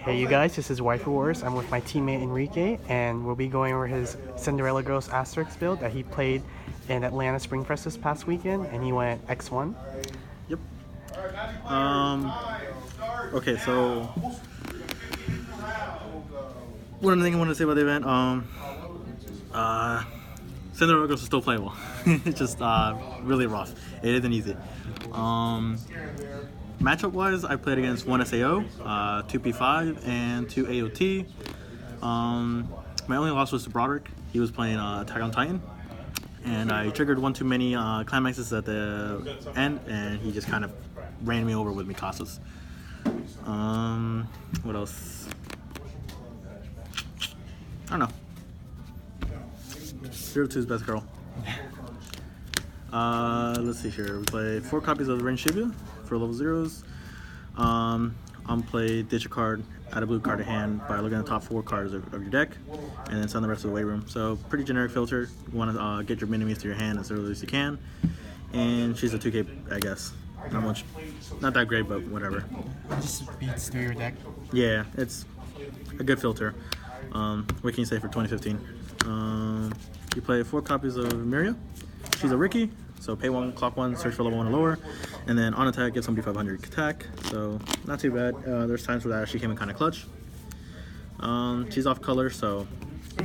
Hey you guys, this is Waifu Wars. I'm with my teammate Enrique, and we'll be going over his Cinderella Girls Asterisk build that he played in Atlanta Springfest this past weekend, and he went X1. Yep. Okay, so one thing I want to say about the event, Cinderella Girls is still playable. It's just really rough. It isn't easy. Matchup wise, I played against 1 SAO, 2 P5, and 2 AOT. My only loss was to Broderick. He was playing Attack on Titan, and I triggered one too many climaxes at the end, and he just kind of ran me over with Mikasa's. What else? I don't know. 0-2 is best girl. Let's see here. We play 4 copies of the Ren Shibuya for level 0s. I'm play ditch a card, add a blue card to hand by looking at the top 4 cards of your deck, and then send the rest of the weight room. So pretty generic filter. You want to get your minions to your hand as early as you can. And she's a 2K, I guess. Not much, not that great, but whatever. It just beats through your deck. Yeah, it's a good filter. What can you say for 2015? You play 4 copies of Miria. She's a Ricky, so pay 1, clock 1, search for level 1 or lower, and then on attack, give somebody 500 attack, so not too bad. There's times where that actually came in kind of clutch. She's off color, so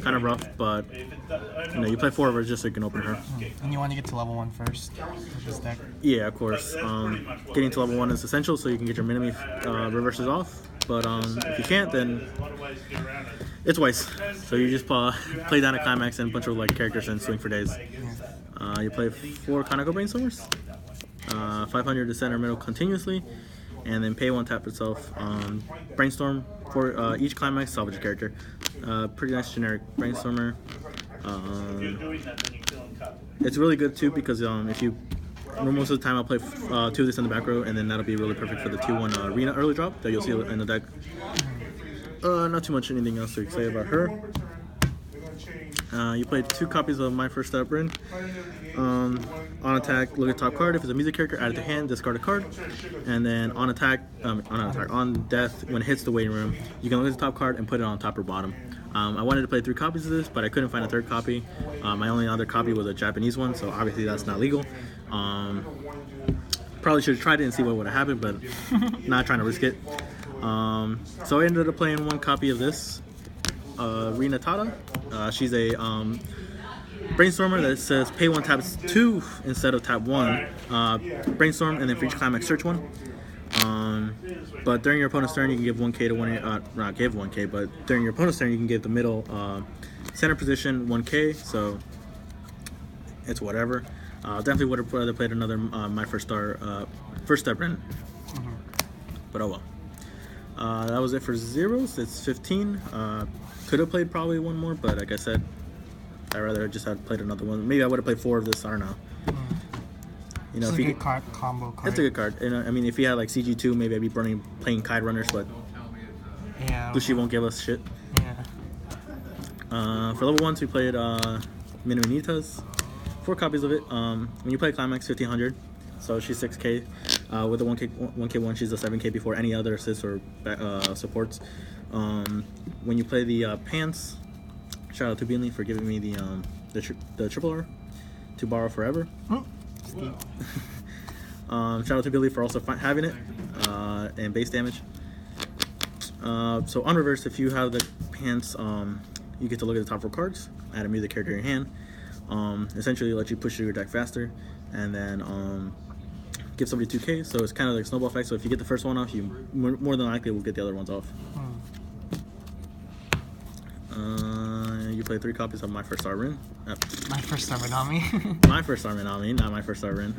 kind of rough, but you know, you play 4 of her just so you can open her. And you want to get to level 1 first with this deck? Yeah, of course. Getting to level 1 is essential so you can get your enemy reverses off, but if you can't, then it's Weiss. So you just play down a climax and a bunch of like characters and swing for days. You play 4 Kaneko Brainstormers, 500 to center middle continuously, and then pay 1, tap itself. Brainstorm for each climax, salvage a character. Pretty nice generic Brainstormer. It's really good too because if you most of the time I'll play 2 of this in the back row, and then that'll be really perfect for the 2-1 arena early drop that you'll see in the deck. Not too much anything else to say about her. You played 2 copies of My First Step Rin. On attack, look at top card. If it's a music character, add it to hand, discard a card. And then on death, when it hits the waiting room, you can look at the top card and put it on top or bottom. I wanted to play 3 copies of this, but I couldn't find a 3rd copy. My only other copy was a Japanese one, so obviously that's not legal. Probably should have tried it and see what would have happened, but not trying to risk it. So I ended up playing 1 copy of this. Rina Tada. She's a Brainstormer that says pay 1, tap 2 instead of tap 1. Brainstorm, and then for each climax, search 1. But during your opponent's turn, you can give 1K to one. Not give 1K, but during your opponent's turn, you can give the middle center position 1K. So it's whatever. Definitely would have rather played another My First Step Ren. But oh well. That was it for zeros. It's 15. Could have played probably 1 more, but like I said, I'd rather just have played another one. Maybe I would have played 4 of this. I don't know. You know, it's a good card, combo card. It's a good card. And I mean, if he had like CG2, maybe I'd be playing Kite Runners, but yeah, Bushi won't give us shit. Yeah. For level 1s, we played Minaminitas. 4 copies of it. When you play Climax, 1500. So she's 6K. With the 1K1, she's a 7K before any other assists or supports. When you play the Pants, shout out to Beanley for giving me the triple R to borrow forever. Shout out to Billy for also having it, and base damage. So on reverse, if you have the Pants, you get to look at the top 4 cards, add a music character in your hand. Essentially let you push through your deck faster, and then give somebody 2K, so it's kind of like snowball effect. So if you get the first one off, you more than likely will get the other ones off. You play 3 copies of My First Star Rin. My First Star Minami. My First Star Minami, not My First Star Rin.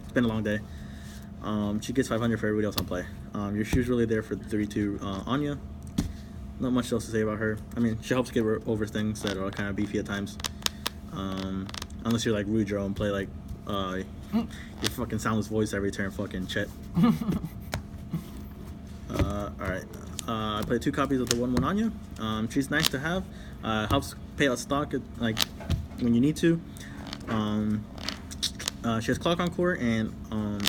It's been a long day. She gets 500 for everybody else on play. She's really there for 3-2 Anya. Not much else to say about her. I mean, she helps get over things that are kind of beefy at times. Unless you're like Rudro and play like your fucking soundless voice every turn, fucking Chet. Alright. I played 2 copies of the 1-1 Anya. She's nice to have. Helps pay out stock like when you need to. She has Clock Encore, and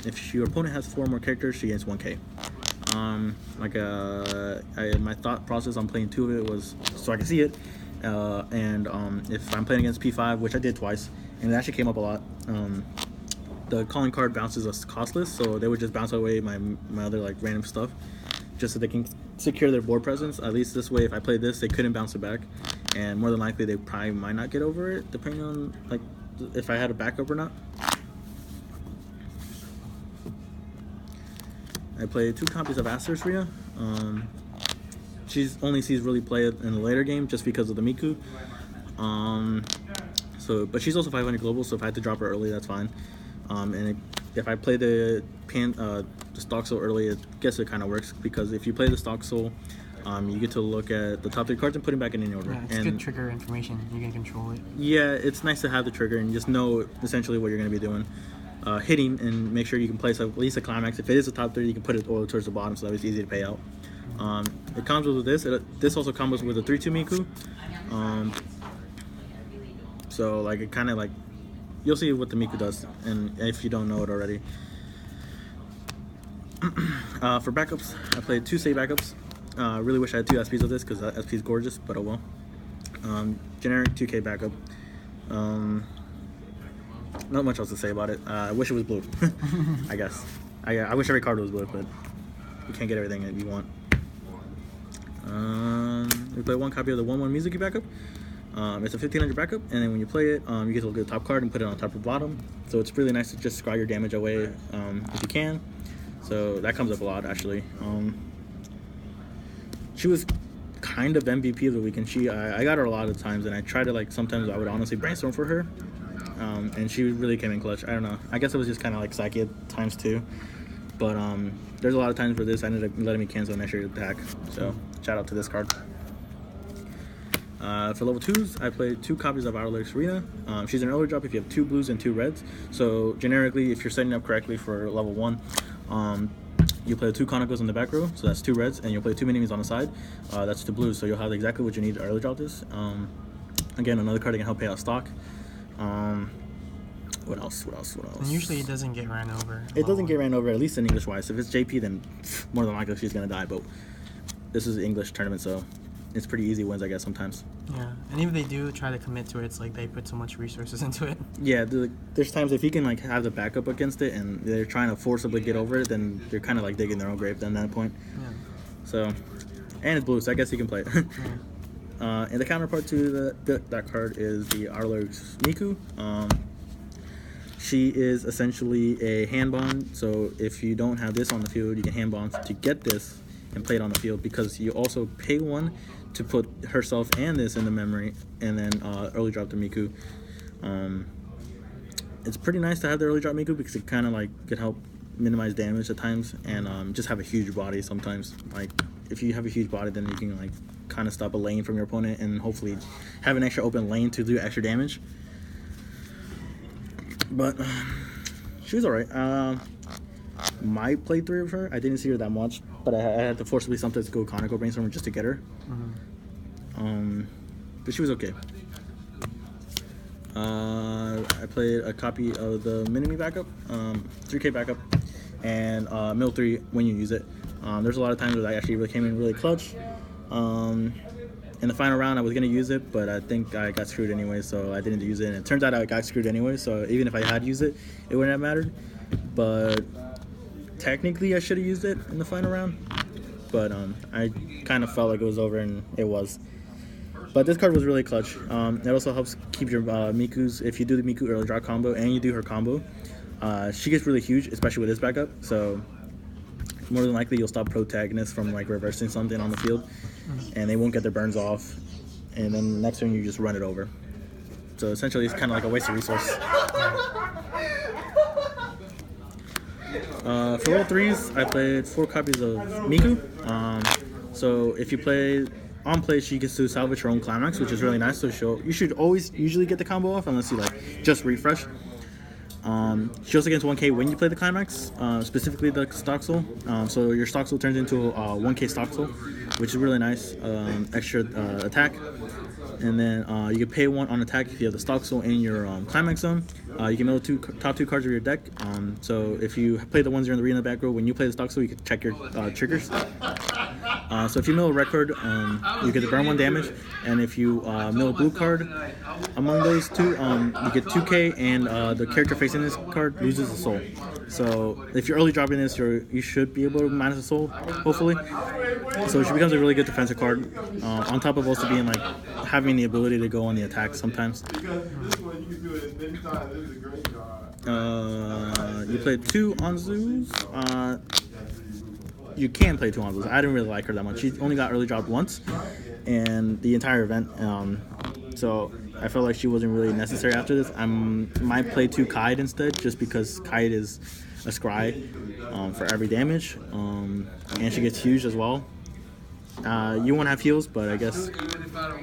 if your opponent has 4 more characters, she gains 1K. My thought process on playing 2 of it was so I could see it, and if I'm playing against P5, which I did twice, and it actually came up a lot. The calling card bounces us costless, so they would just bounce away my other like random stuff, just so they can secure their board presence. At least this way, if I played this, they couldn't bounce it back, and more than likely they probably might not get over it, depending on like if I had a backup or not. I played 2 copies of Asterisk Rhea. She's only sees really play it in the later game just because of the Miku. But she's also 500 global, so if I had to drop her early, that's fine. If I play the stock soul early, I guess it kind of works, because if you play the stock soul, you get to look at the top 3 cards and put them back in any order. Yeah, it's good trigger information. You can control it. Yeah, it's nice to have the trigger and just know essentially what you're going to be doing. Hitting, and make sure you can place at least a climax. If it is a top 3, you can put it all towards the bottom, so that it's easy to pay out. It comes with this. This also comes with a 3/2 Miku. So like it kind of like, you'll see what the Miku does, and if you don't know it already. For backups, I played 2 save backups. Really wish I had 2 SPs of this, because that SP is gorgeous, but oh well. Generic 2K backup. Not much else to say about it. I wish it was blue. I guess. I wish every card was blue, but you can't get everything that you want. We play 1 copy of the 1/1 Mizuki backup. It's a 1500 backup, and then when you play it, you get to look at the top card and put it on top or bottom. So it's really nice to just scry your damage away if you can. So that comes up a lot, actually. She was kind of MVP of the weekend. I got her a lot of times, and I tried to sometimes I would honestly brainstorm for her. And she really came in clutch. I don't know. I guess it was just kind of like Psyche at times too. But there's a lot of times where this ended up letting me cancel an extra attack. So shout out to this card. For level 2s, I played 2 copies of Outerlurks Arena. She's an early drop if you have 2 blues and 2 reds. So generically, if you're setting up correctly for level 1, you play 2 Conagos in the back row, so that's 2 reds, and you'll play 2 minions on the side. That's 2 blues, so you'll have exactly what you need to early drop this. Again, another card that can help pay out stock. What else? And usually it doesn't get ran over. It doesn't get ran over, at least in English wise. If it's JP, then more than likely she's gonna die. But this is an English tournament, so it's pretty easy wins, I guess, sometimes. Yeah, and if they do try to commit to it, it's like they put so much resources into it. Yeah, there's times if you can have the backup against it, and they're trying to forcibly get over it, then they're kind of digging their own grave at that point. Yeah. So, and it's blue, so I guess you can play it. Yeah. And the counterpart to that card is the Outerlurks Miku. She is essentially a hand bond, so if you don't have this on the field, you can hand bond to get this and play it on the field, because you also pay 1 to put herself and this in the memory, and then early drop the Miku. It's pretty nice to have the early drop Miku, because it kind of could help minimize damage at times, and just have a huge body sometimes. If you have a huge body, then you can kind of stop a lane from your opponent, and hopefully have an extra open lane to do extra damage. But she was alright. Might play 3 of her. I didn't see her that much, but I had to forcibly sometimes go Conoco Brainstormer just to get her. But she was okay. I played a copy of the Minimi backup, 3K backup, and Mill 3 when you use it. There's a lot of times where that actually really came in really clutch. In the final round, I was going to use it, but I think I got screwed anyway, so I didn't use it. And it turns out I got screwed anyway, so even if I had used it, it wouldn't have mattered. But technically, I should have used it in the final round. But I kind of felt like it was over, and it was. But this card was really clutch. It also helps keep your Mikus, if you do the Miku early draw combo and you do her combo, she gets really huge, especially with this backup. So more than likely, you'll stop protagonists from reversing something on the field, and they won't get their burns off. And then next turn, you just run it over. So essentially, it's kind of like a waste of resource. For roll 3s, I played 4 copies of Miku. So if you play on play, she gets to salvage her own climax, which is really nice. So you should always usually get the combo off unless you just refresh. She also gets 1K when you play the climax, specifically the stock soul. So your stock soul turns into a 1K stock soul. which is really nice. Extra attack. And then you can pay 1 on attack if you have the stock soul in your climax zone. You can mill top 2 cards of your deck. So if you play the 1/0 in the arena back row, when you play the stock soul, you can check your triggers. So if you mill a red card, you get to burn 1 damage, and if you mill a blue card among those two, you get 2k, and the character facing this card loses a soul. So if you're early dropping this, you should be able to minus a soul, hopefully. So she becomes a really good defensive card, on top of also being like having the ability to go on the attack sometimes. You played 2 Anzus. You can play 2 Anzus. I didn't really like her that much. She only got early dropped once, and the entire event. So I felt like she wasn't really necessary after this. I might play 2 Kite instead, just because Kite is a scry for every damage, and she gets huge as well. You won't have heals, but I guess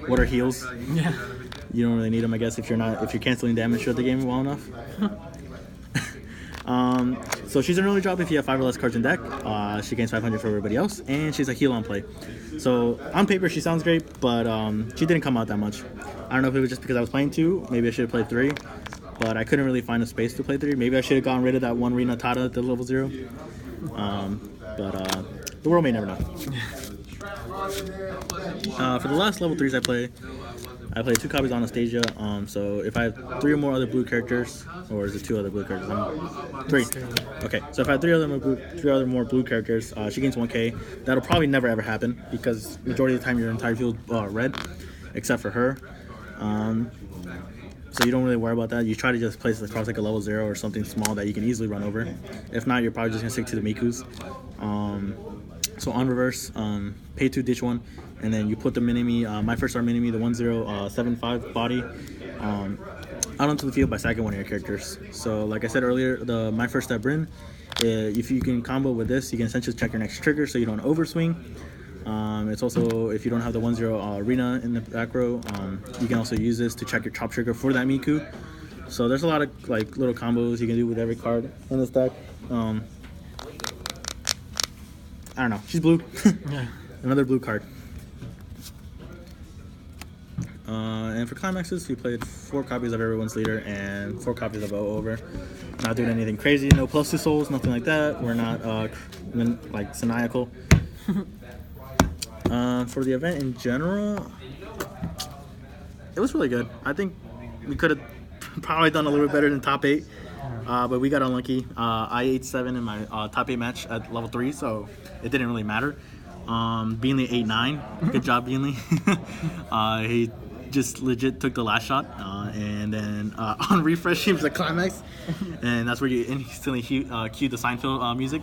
what are heals? Yeah. You don't really need them, I guess, if you're canceling damage throughout the game well enough. So she's an early drop if you have 5 or less cards in deck. She gains 500 for everybody else, and she's a heal on play. So on paper she sounds great, but she didn't come out that much. I don't know if it was just because I was playing 2. Maybe I should have played 3, but I couldn't really find a space to play 3. Maybe I should have gotten rid of that 1 Rina Tata at the level 0. But the world may never know. For the last level 3s I played 2 copies on Anastasia. So if I have 3 or more other blue characters, or is it 2 other blue characters? 3. Okay, so if I have 3 other more blue characters, she gains 1k. That'll probably never ever happen because majority of the time your entire field red, except for her. So you don't really worry about that. You try to just place it across like a level 0 or something small that you can easily run over. If not, you're probably just gonna stick to the Mikus. So on reverse, pay 2, ditch 1, and then you put the mini-me, my first star mini-me, the 1075 body, out onto the field by sacking 1 of your characters. So like I said earlier, my first step Bryn, if you can combo with this, you can essentially check your next trigger so you don't overswing. It's also, if you don't have the 1/0 arena in the back row, you can also use this to check your top trigger for that Miku. So there's a lot of like little combos you can do with every card in this deck. I don't know. She's blue. Yeah. Another blue card. And for climaxes, we played 4 copies of Everyone's Leader and 4 copies of O Over. Not doing anything crazy. No +2 souls, nothing like that. We're not like Saniacal. For the event in general, it was really good. I think we could have probably done a little bit better than top 8. But we got unlucky. I 8-7 in my top 8 match at level 3, so it didn't really matter. Beanley 8-9. Good job, Beanley. He just legit took the last shot, and then on refresh he was a climax, and that's where you instantly cued the Seinfeld music.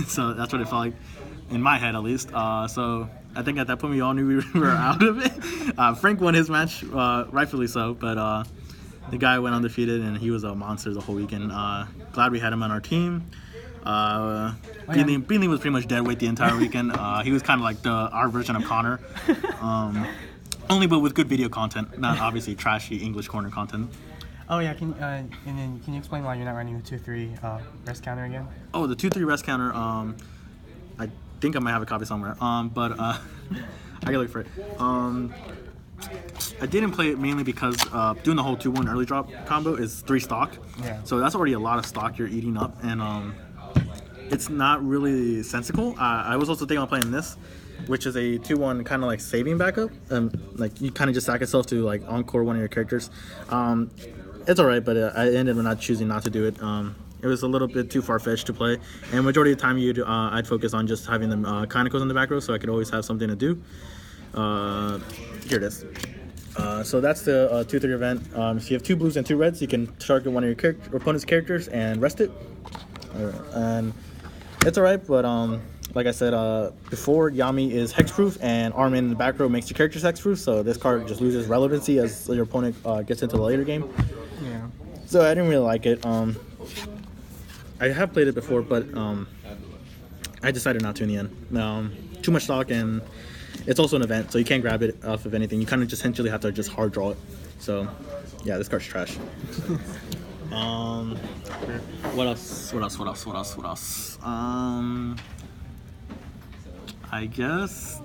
So that's what it felt like in my head, at least. So I think at that point we all knew we were out of it. Frank won his match, rightfully so, but the guy went undefeated, and he was a monster the whole weekend. Glad we had him on our team. Beanley was pretty much dead weight the entire weekend. He was kind of like our version of Connor. Only but with good video content, not obviously trashy English corner content. Oh yeah, and then can you explain why you're not running the 2-3 rest counter again? Oh, the 2-3 rest counter. I think I might have a copy somewhere. But I gotta look for it. I didn't play it mainly because doing the whole 2-1 early drop combo is 3 stock. Yeah. So that's already a lot of stock you're eating up, and it's not really sensical. I was also thinking about playing this, which is a 2-1 kind of like saving backup. Like you kind of just sack yourself to like encore 1 of your characters. It's alright, but I ended up not choosing not to do it. It was a little bit too far-fetched to play, and majority of the time I'd focus on just having them Conicos in the back row, so I could always have something to do. Here it is. So that's the 2-3 event. If you have 2 blues and 2 reds, you can target 1 of your opponent's characters and rest it. And it's alright, but like I said before, Yami is hexproof, and Armin in the back row makes your characters hexproof, so this card just loses relevancy as your opponent gets into the later game. Yeah. So I didn't really like it. I have played it before, but I decided not to in the end. Too much stock, and it's also an event, so you can't grab it off of anything. You kind of just essentially have to just hard draw it. So yeah, this card's trash. What else? I guess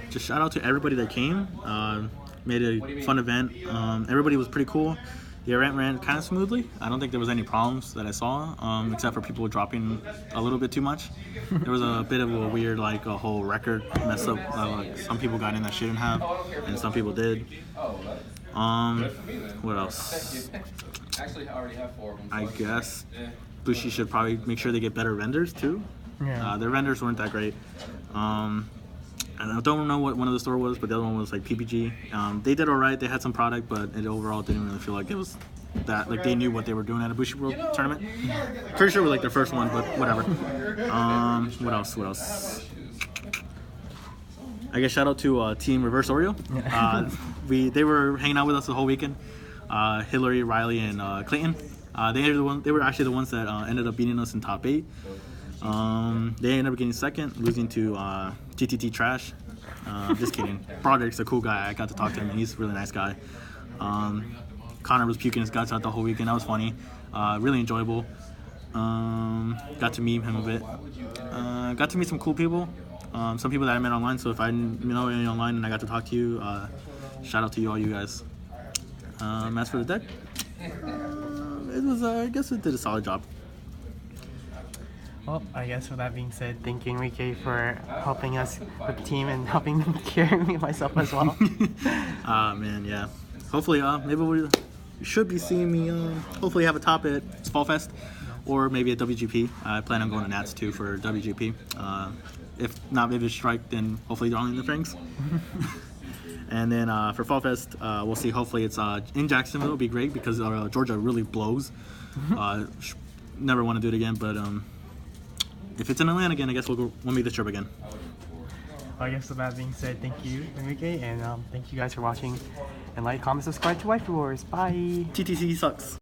just shout out to everybody that came. Made a fun event. Everybody was pretty cool. The event ran kind of smoothly. I don't think there was any problems that I saw, except for people dropping a little bit too much. There was a bit of a weird, like a whole record mess up. Like some people got in that shouldn't have, and some people did. What else? I guess Bushi should probably make sure they get better vendors too. Yeah. Their vendors weren't that great. And I don't know what one of the store was, but the other one was like PPG. They did all right. They had some product, but it overall didn't really feel like it was that. Like they knew what they were doing at a Bushi World tournament. Pretty sure it was like their first one, but whatever. What else? I guess shout out to Team Reverse Oreo. They were hanging out with us the whole weekend. Hillary, Riley, and Clayton. They were actually the ones that ended up beating us in top 8. They ended up getting second, losing to GTT Trash. Just kidding. Broderick's a cool guy. I got to talk to him, and he's a really nice guy. Connor was puking his guts out the whole weekend. That was funny. Really enjoyable. Got to meet him a bit. Got to meet some cool people. Some people that I met online. So if I know any online and I got to talk to you, shout out to you, all you guys. As for the deck, it was. I guess it did a solid job. Well, I guess with that being said, thank you, Enrique, for helping us with the team and helping carry me myself as well. Man, yeah. Hopefully, maybe you should be seeing me. Hopefully, have a top at Springfest or maybe at WGP. I plan on going to Nats too for WGP. If not, maybe Strike, then hopefully they're only in the Franks. And then for Fall Fest, we'll see. Hopefully, it's in Jacksonville. It'll be great because Georgia really blows. Never want to do it again, but if it's in Atlanta again, I guess we'll make the trip again. I guess with that being said, thank you, Enrique, and thank you guys for watching. And like, comment, subscribe to Weiss Wars. Bye. TTC sucks.